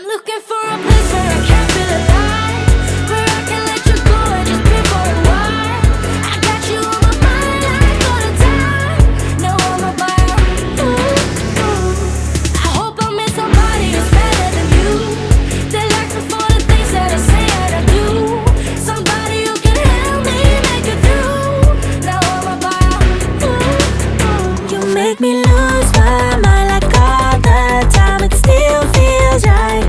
I'm looking for a place where I can feel alive, where I can let you go and just be for a while. I got you on my mind like all the time. Now I'm about I hope I met somebody who's better than you, that likes me for the things that I say and I do. Somebody who can help me make it through. Now I'm about you make me lose my mind like all the time. It still feels right.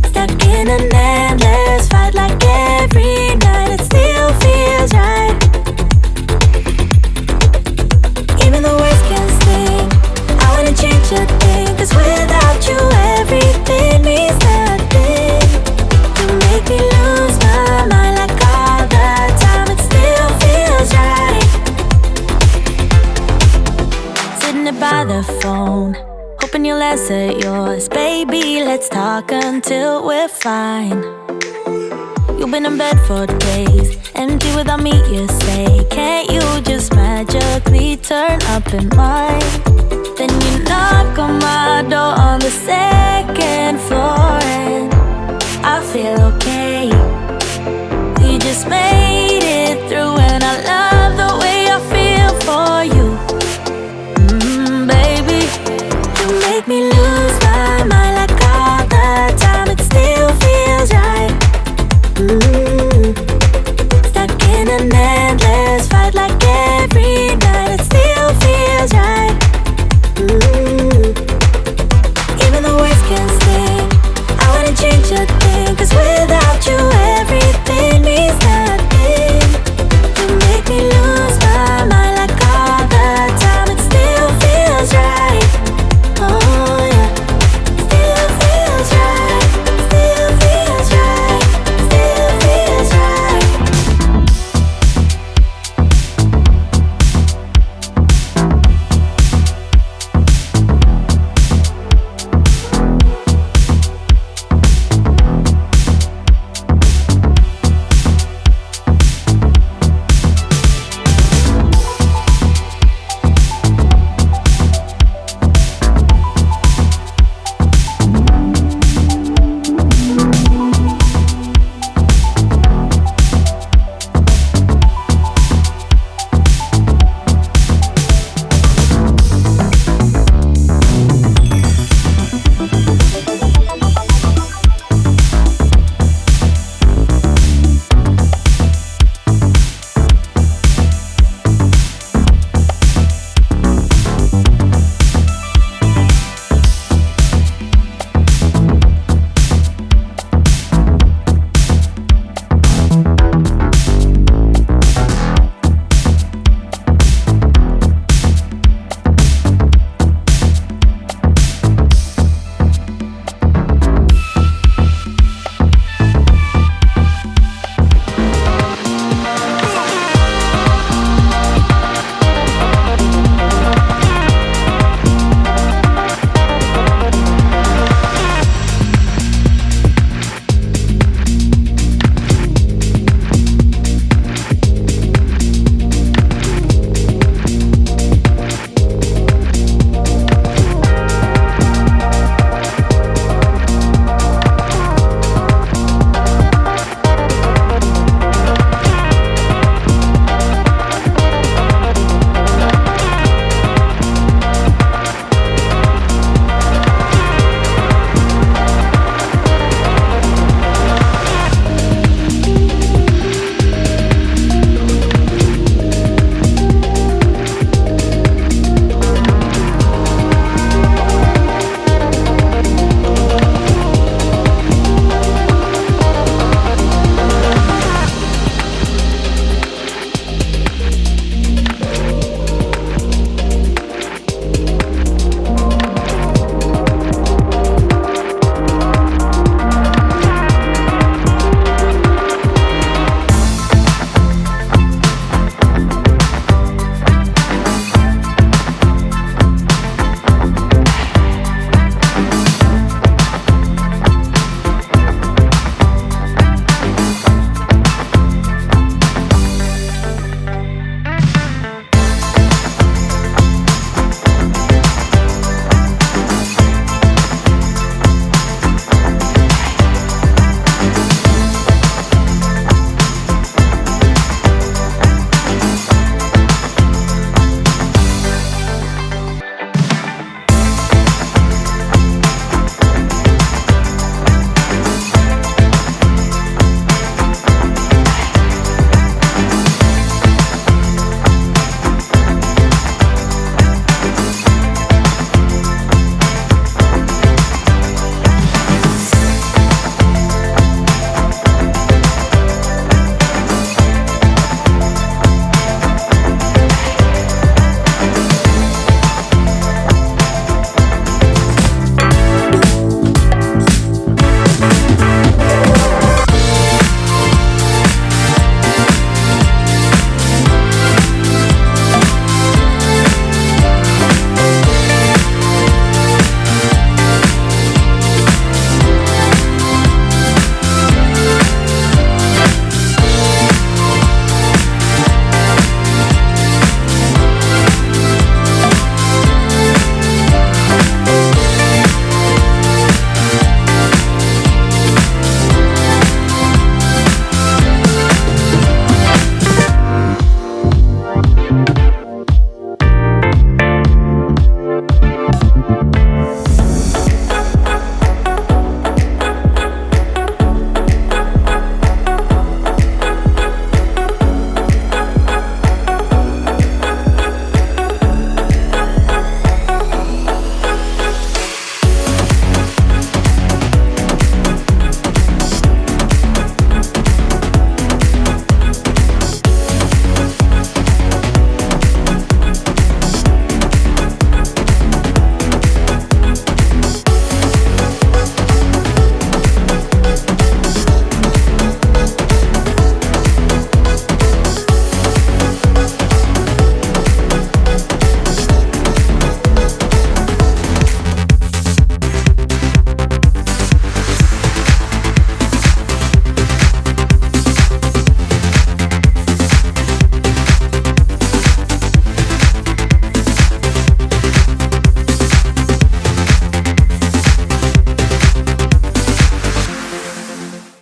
Stuck in an endless fight like every night. It still feels right. Even the words can sting. I wouldn't change a thing, 'cause without you everything means nothing. You make me lose my mind like all the time. It still feels right. Sitting there by the phone, hoping you'll answer yours. Baby, let's talk until we're fine. You've been in bed for days, empty without me, you say. Can't you just magically turn up in mine? Then you knock on my door on the